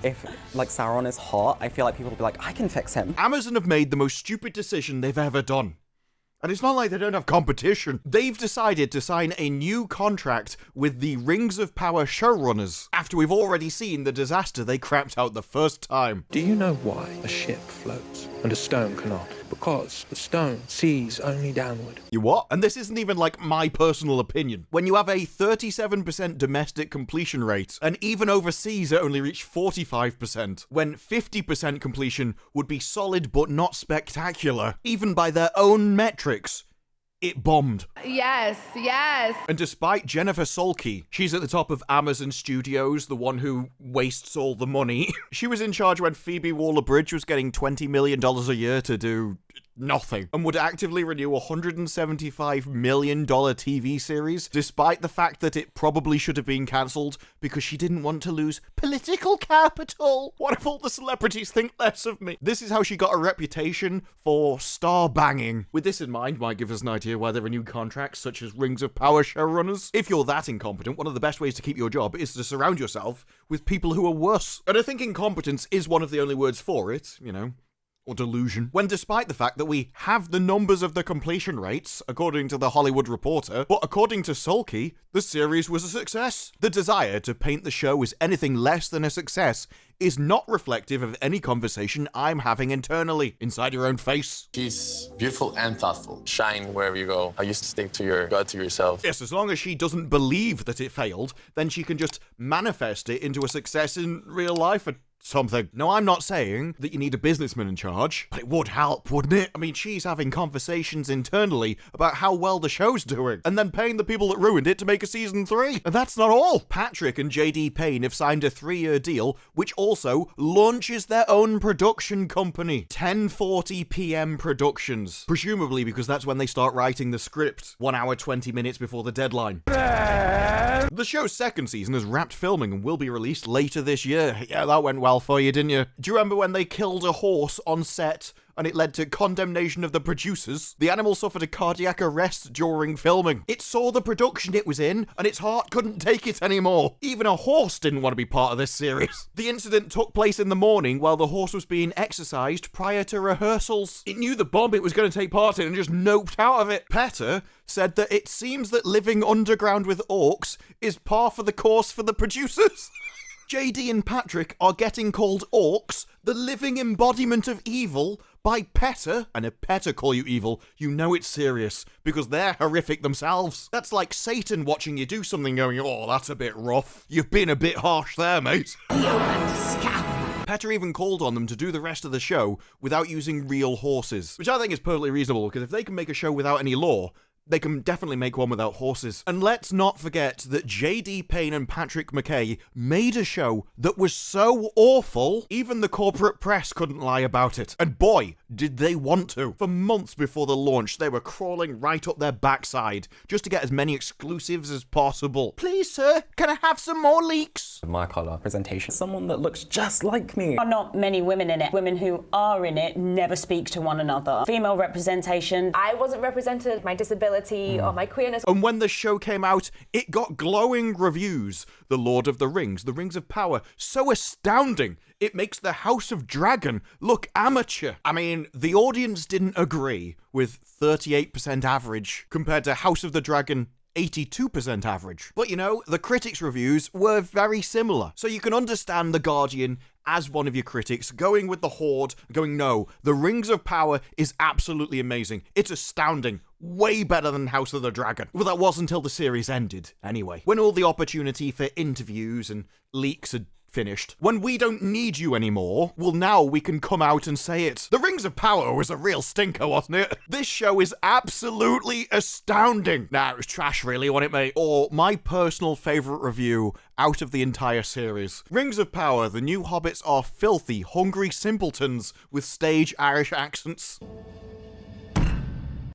If, like, Sauron is hot, I feel like people will be like, I can fix him. Amazon have made the most stupid decision they've ever done. And it's not like they don't have competition. They've decided to sign a new contract with the Rings of Power showrunners after we've already seen the disaster they crapped out the first time. Do you know why a ship floats and a stone cannot? Because the stone sees only downward. You what? And this isn't even like my personal opinion. When you have a 37% domestic completion rate, and even overseas it only reached 45%, when 50% completion would be solid but not spectacular, even by their own metrics, it bombed. Yes, yes. And despite Jennifer Solke, she's at the top of Amazon Studios, the one who wastes all the money. She was in charge when Phoebe Waller-Bridge was getting $20 million a year to do nothing, and would actively renew a $175 million TV series, despite the fact that it probably should have been cancelled because she didn't want to lose political capital. What if all the celebrities think less of me? This is how she got a reputation for star banging. With this in mind, might give us an idea why they renew contracts such as Rings of Power showrunners. If you're that incompetent, one of the best ways to keep your job is to surround yourself with people who are worse. And I think incompetence is one of the only words for it, you know. Or delusion. When despite the fact that we have the numbers of the completion rates, according to the Hollywood Reporter, but according to Solke, the series was a success. The desire to paint the show as anything less than a success is not reflective of any conversation I'm having internally, inside your own face. She's beautiful and thoughtful. Shine wherever you go. I used to stick to your gut, to yourself. Yes, as long as she doesn't believe that it failed, then she can just manifest it into a success in real life or something. Now, I'm not saying that you need a businessman in charge, but it would help, wouldn't it? I mean, she's having conversations internally about how well the show's doing, and then paying the people that ruined it to make a season 3. And that's not all. Patrick and JD Payne have signed a 3-year deal, which also launches their own production company, 10:40 p.m. Productions. Presumably because that's when they start writing the script, 1 hour 20 minutes before the deadline. The show's second season has wrapped filming and will be released later this year. Yeah, that went well for you, didn't you? Do you remember when they killed a horse on set and it led to condemnation of the producers? The animal suffered a cardiac arrest during filming. It saw the production it was in and its heart couldn't take it anymore. Even a horse didn't want to be part of this series. The incident took place in the morning while the horse was being exercised prior to rehearsals. It knew the bomb it was going to take part in and just noped out of it. Petter said that it seems that living underground with orcs is par for the course for the producers. JD and Patrick are getting called orcs, the living embodiment of evil, by Petter. And if Petter call you evil, you know it's serious, because they're horrific themselves. That's like Satan watching you do something going, oh, that's a bit rough. You've been a bit harsh there, mate. Petter even called on them to do the rest of the show without using real horses, which I think is perfectly reasonable, because if they can make a show without any law, they can definitely make one without horses. And let's not forget that JD Payne and Patrick McKay made a show that was so awful, even the corporate press couldn't lie about it. And boy, did they want to. For months before the launch, they were crawling right up their backside just to get as many exclusives as possible. Please, sir, can I have some more leaks? My colour presentation. Someone that looks just like me. There are not many women in it. Women who are in it never speak to one another. Female representation. I wasn't represented, my disability or my queerness. And when the show came out, it got glowing reviews. The Lord of the Rings, the Rings of Power, so astounding. It makes the House of Dragon look amateur. I mean, the audience didn't agree with 38% average compared to House of the Dragon 82% average. But you know, the critics' reviews were very similar. So you can understand The Guardian as one of your critics going with the Horde, going, no, The Rings of Power is absolutely amazing. It's astounding. Way better than House of the Dragon. Well, that was until the series ended, anyway. When all the opportunity for interviews and leaks had finished. When we don't need you anymore, well, now we can come out and say it. The Rings of Power was a real stinker, wasn't it? This show is absolutely astounding. Nah, it was trash really, wasn't it, mate? Or my personal favourite review out of the entire series. Rings of Power, the new hobbits are filthy, hungry simpletons with stage Irish accents.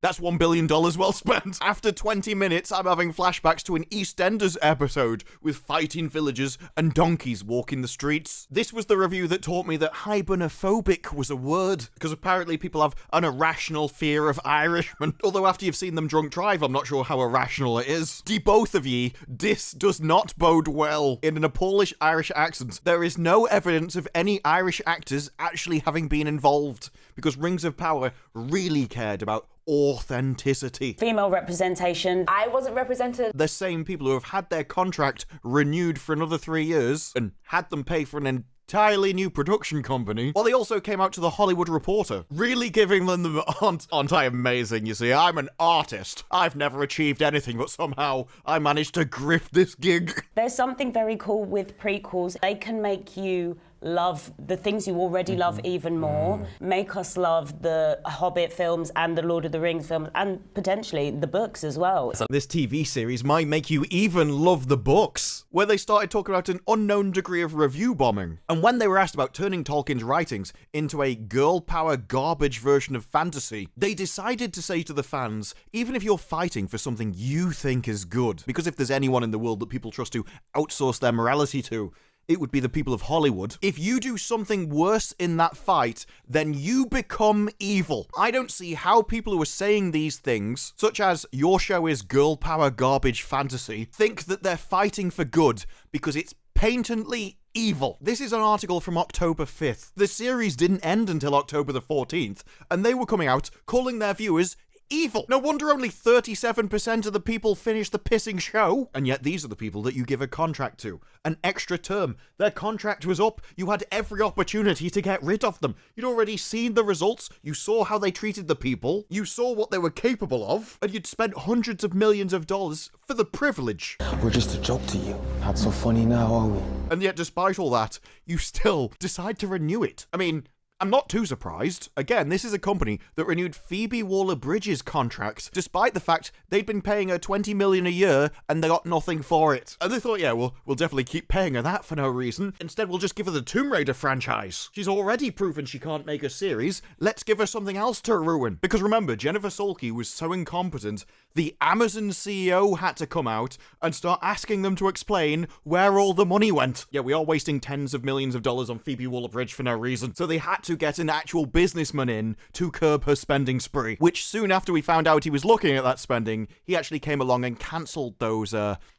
That's $1 billion well spent. After 20 minutes, I'm having flashbacks to an EastEnders episode with fighting villagers and donkeys walking the streets. This was the review that taught me that hibernophobic was a word, because apparently people have an irrational fear of Irishmen. Although after you've seen them drunk drive, I'm not sure how irrational it is. De both of ye, this does not bode well. In a Polish-Irish accent, there is no evidence of any Irish actors actually having been involved, because Rings of Power really cared about authenticity. Female representation. I wasn't represented. The same people who have had their contract renewed for another 3 years and had them pay for an entirely new production company. Well, they also came out to The Hollywood Reporter, really giving them the aren't I amazing, you see? I'm an artist. I've never achieved anything, but somehow I managed to grift this gig. There's something very cool with prequels. They can make you love the things you already love even more, make us love the Hobbit films and the Lord of the Rings films, and potentially the books as well. So this TV series might make you even love the books, where they started talking about an unknown degree of review bombing. And when they were asked about turning Tolkien's writings into a girl power garbage version of fantasy, they decided to say to the fans, even if you're fighting for something you think is good, because if there's anyone in the world that people trust to outsource their morality to, it would be the people of Hollywood. If you do something worse in that fight, then you become evil. I don't see how people who are saying these things, such as your show is girl power garbage fantasy, think that they're fighting for good because it's patently evil. This is an article from October 5th. The series didn't end until October the 14th, and they were coming out calling their viewers evil. No wonder only 37% of the people finish the pissing show. And yet these are the people that you give a contract to. An extra term. Their contract was up. You had every opportunity to get rid of them. You'd already seen the results. You saw how they treated the people. You saw what they were capable of. And you'd spent hundreds of millions of dollars for the privilege. We're just a joke to you. Not so funny now, are we? And yet despite all that, you still decide to renew it. I mean, I'm not too surprised. Again, this is a company that renewed Phoebe Waller-Bridge's contract, despite the fact they'd been paying her $20 million a year and they got nothing for it. And they thought, yeah, we'll definitely keep paying her that for no reason. Instead, we'll just give her the Tomb Raider franchise. She's already proven she can't make a series. Let's give her something else to ruin. Because remember, Jennifer Salke was so incompetent, the Amazon CEO had to come out and start asking them to explain where all the money went. Yeah, we are wasting tens of millions of dollars on Phoebe Waller-Bridge for no reason. So they had to get an actual businessman in to curb her spending spree, which soon after we found out he was looking at that spending, he actually came along and cancelled those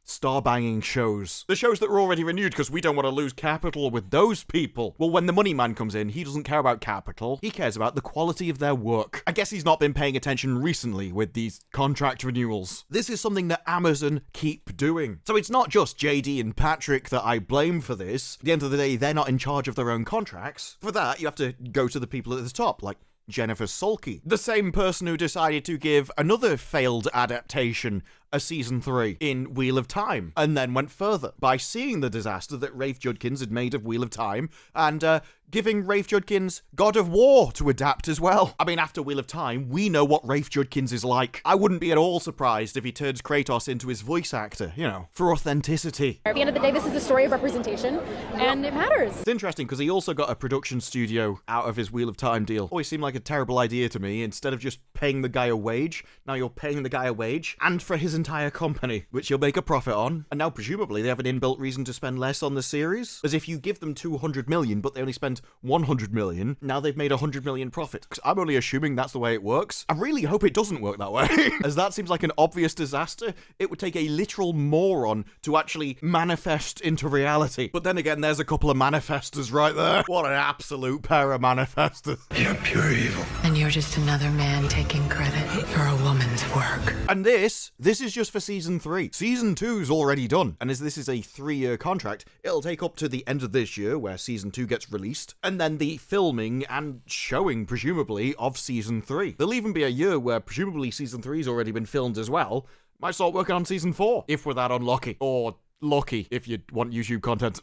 star-banging shows. The shows that were already renewed because we don't want to lose capital with those people. Well, when the money man comes in, he doesn't care about capital. He cares about the quality of their work. I guess he's not been paying attention recently with these contract renewals. This is something that Amazon keep doing. So it's not just JD and Patrick that I blame for this. At the end of the day, they're not in charge of their own contracts. For that, you have to go to the people at the top, like Jennifer Salke, the same person who decided to give another failed adaptation a season 3 in Wheel of Time, and then went further by seeing the disaster that Rafe Judkins had made of Wheel of Time, and giving Rafe Judkins God of War to adapt as well. I mean, after Wheel of Time, we know what Rafe Judkins is like. I wouldn't be at all surprised if he turns Kratos into his voice actor, you know, for authenticity. At the end of the day, this is the story of representation, and it matters. It's interesting because he also got a production studio out of his Wheel of Time deal. Always seemed like a terrible idea to me. Instead of just paying the guy a wage, now you're paying the guy a wage, and for his entire company, which you'll make a profit on. And now presumably they have an inbuilt reason to spend less on the series, as if you give them 200 million but they only spent 100 million, now they've made 100 million profit. Because I'm only assuming that's the way it works. I really hope it doesn't work that way, as that seems like an obvious disaster. It would take a literal moron to actually manifest into reality. But then again, there's a couple of manifestors right there. What an absolute pair of manifestors. You're pure evil. And you're just another man taking credit for a woman's work. And this is just for season 3. Season 2's already done. And as this is a 3-year contract, it'll take up to the end of this year where season 2 gets released. And then the filming and showing, presumably, of season 3. There'll even be a year where presumably season 3's already been filmed as well. Might start working on season 4, if we're that unlucky. Or lucky, if you want YouTube content.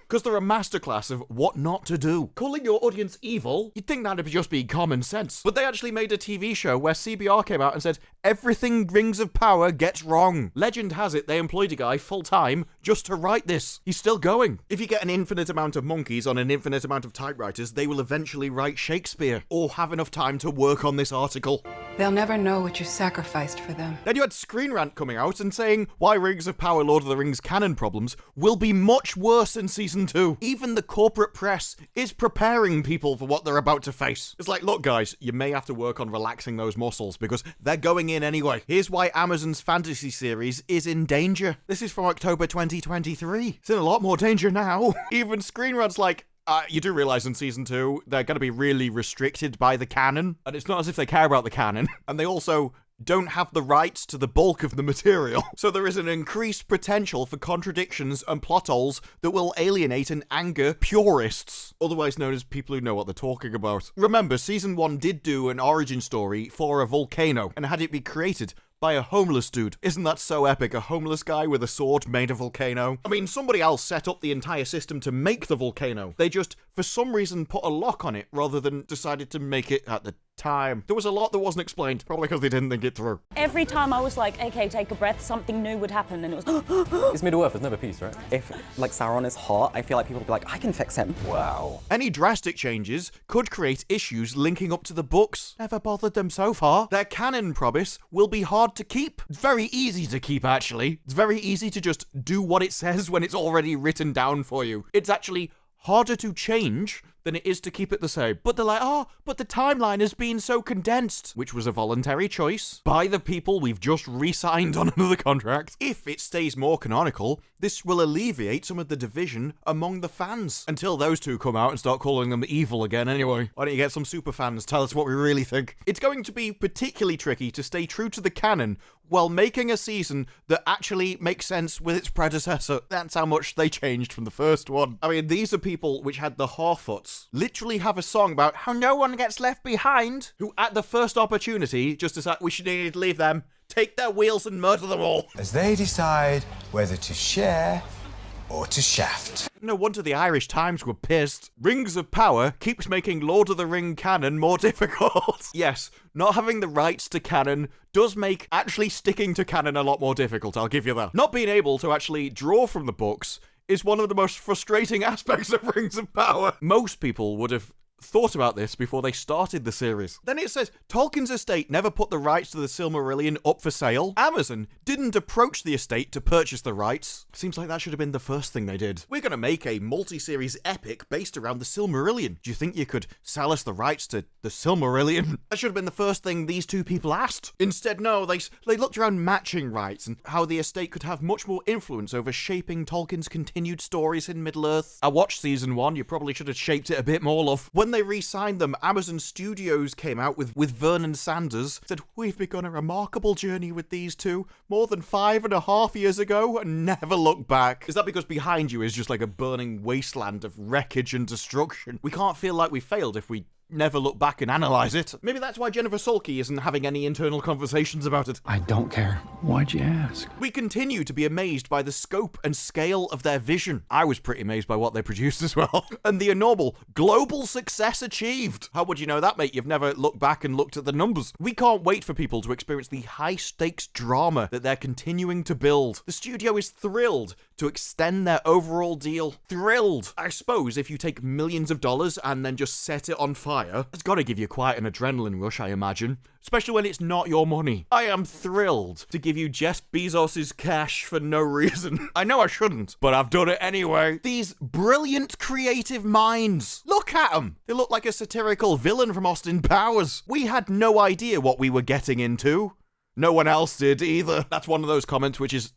Because they're a masterclass of what not to do. Calling your audience evil, you'd think that'd just be common sense. But they actually made a TV show where CBR came out and said, everything Rings of Power gets wrong. Legend has it they employed a guy full-time just to write this. He's still going. If you get an infinite amount of monkeys on an infinite amount of typewriters, they will eventually write Shakespeare, or have enough time to work on this article. They'll never know what you sacrificed for them. Then you had Screen Rant coming out and saying why Rings of Power Lord of the Rings canon problems will be much worse in season 2. Even the corporate press is preparing people for what they're about to face. It's like, look guys, you may have to work on relaxing those muscles because they're going in anyway. Here's why Amazon's fantasy series is in danger. This is from October 2023. It's in a lot more danger now. Even Screen Rant's like, you do realize in season 2, they're going to be really restricted by the canon. And it's not as if they care about the canon. And they also don't have the rights to the bulk of the material. So there is an increased potential for contradictions and plot holes that will alienate and anger purists, otherwise known as people who know what they're talking about. Remember, season 1 did do an origin story for a volcano and had it be created by a homeless dude. Isn't that so epic? A homeless guy with a sword made a volcano. I mean, somebody else set up the entire system to make the volcano. They just, for some reason, put a lock on it rather than decided to make it at the time. There was a lot that wasn't explained, probably because they didn't think it through. Every time I was like, okay, take a breath, something new would happen, and it was It's Middle Earth, there's never peace, right? If, like, Sauron is hot, I feel like people will be like, I can fix him. Wow. Any drastic changes could create issues linking up to the books. Never bothered them so far. Their canon promise will be hard to keep. It's very easy to keep, actually. It's very easy to just do what it says when it's already written down for you. It's actually harder to change than it is to keep it the same. But they're like, oh, but the timeline has been so condensed, which was a voluntary choice by the people we've just re-signed on another contract. If it stays more canonical, this will alleviate some of the division among the fans until those two come out and start calling them evil again anyway. Why don't you get some super fans, tell us what we really think. It's going to be particularly tricky to stay true to the canon while making a season that actually makes sense with its predecessor. That's how much they changed from the first one. I mean, these are people which had the Harfoots literally have a song about how no one gets left behind, who at the first opportunity just decide we should need to leave them, take their wheels and murder them all. As they decide whether to share or to shaft. No wonder the Irish Times were pissed. Rings of Power keeps making Lord of the Ring canon more difficult. Yes, not having the rights to canon does make actually sticking to canon a lot more difficult, I'll give you that. Not being able to actually draw from the books is one of the most frustrating aspects of Rings of Power. Most people would have thought about this before they started the series. Then it says, Tolkien's estate never put the rights to the Silmarillion up for sale. Amazon didn't approach the estate to purchase the rights. Seems like that should have been the first thing they did. We're gonna make a multi-series epic based around the Silmarillion. Do you think you could sell us the rights to the Silmarillion? That should have been the first thing these two people asked. Instead, no, they looked around matching rights and how the estate could have much more influence over shaping Tolkien's continued stories in Middle-earth. I watched season 1, you probably should have shaped it a bit more, love. When they re-signed them, Amazon Studios came out with Vernon Sanders, said, we've begun a remarkable journey with these two more than 5.5 years ago and never looked back. Is that because behind you is just like a burning wasteland of wreckage and destruction? We can't feel like we failed if we never look back and analyze it. Maybe that's why Jennifer Sulky isn't having any internal conversations about it. I don't care. Why'd you ask? We continue to be amazed by the scope and scale of their vision. I was pretty amazed by what they produced as well. And the enormous global success achieved. How would you know that, mate? You've never looked back and looked at the numbers. We can't wait for people to experience the high-stakes drama that they're continuing to build. The studio is thrilled to extend their overall deal. Thrilled. I suppose if you take millions of dollars and then just set it on fire, it's got to give you quite an adrenaline rush, I imagine. Especially when it's not your money. I am thrilled to give you Jeff Bezos' cash for no reason. I know I shouldn't, but I've done it anyway. These brilliant creative minds. Look at them. They look like a satirical villain from Austin Powers. We had no idea what we were getting into. No one else did either. That's one of those comments which is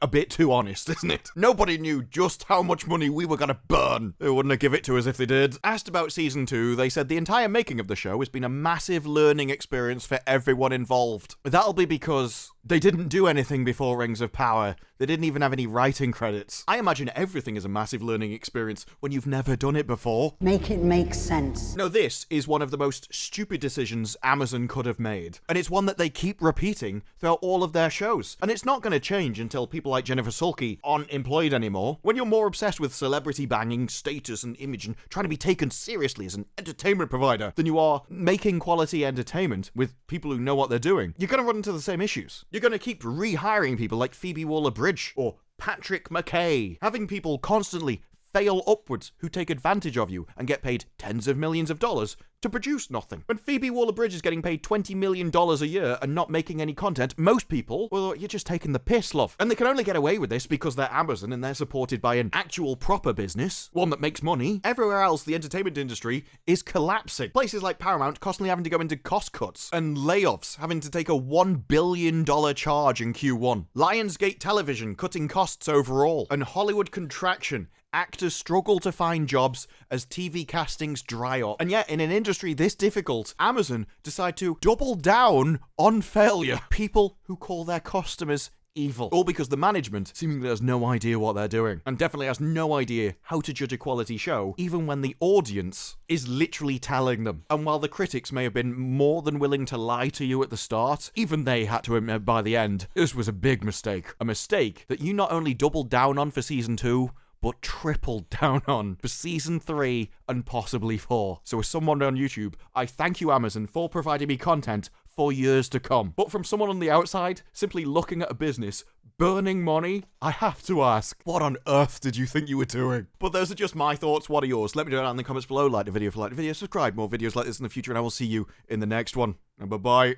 a bit too honest, isn't it? Nobody knew just how much money we were gonna burn. They wouldn't have given it to us if they did. Asked about season 2, they said the entire making of the show has been a massive learning experience for everyone involved. That'll be because they didn't do anything before Rings of Power. They didn't even have any writing credits. I imagine everything is a massive learning experience when you've never done it before. Make it make sense. No, this is one of the most stupid decisions Amazon could have made. And it's one that they keep repeating throughout all of their shows. And it's not going to change until people like Jennifer Sulky aren't employed anymore. When you're more obsessed with celebrity banging, status and image and trying to be taken seriously as an entertainment provider than you are making quality entertainment with people who know what they're doing, you're going to run into the same issues. You're going to keep rehiring people like Phoebe Waller-Bridge or Patrick McKay, having people constantly fail upwards who take advantage of you and get paid tens of millions of dollars to produce nothing. When Phoebe Waller-Bridge is getting paid $20 million a year and not making any content, most people, well, you're just taking the piss, love. And they can only get away with this because they're Amazon and they're supported by an actual proper business, one that makes money. Everywhere else, the entertainment industry is collapsing. Places like Paramount constantly having to go into cost cuts and layoffs, having to take a $1 billion charge in Q1. Lionsgate Television cutting costs overall, and Hollywood contraction. Actors struggle to find jobs as TV castings dry up. And yet, in an industry this difficult, Amazon decide to double down on failure. People who call their customers evil. All because the management seemingly has no idea what they're doing, and definitely has no idea how to judge a quality show, even when the audience is literally telling them. And while the critics may have been more than willing to lie to you at the start, even they had to admit by the end, this was a big mistake. A mistake that you not only doubled down on for season 2, but tripled down on for season 3 and possibly 4. So as someone on YouTube, I thank you, Amazon, for providing me content for years to come. But from someone on the outside, simply looking at a business burning money, I have to ask, what on earth did you think you were doing? But those are just my thoughts. What are yours? Let me know down in the comments below. Like the video if you like the video, subscribe, more videos like this in the future, and I will see you in the next one. And bye-bye.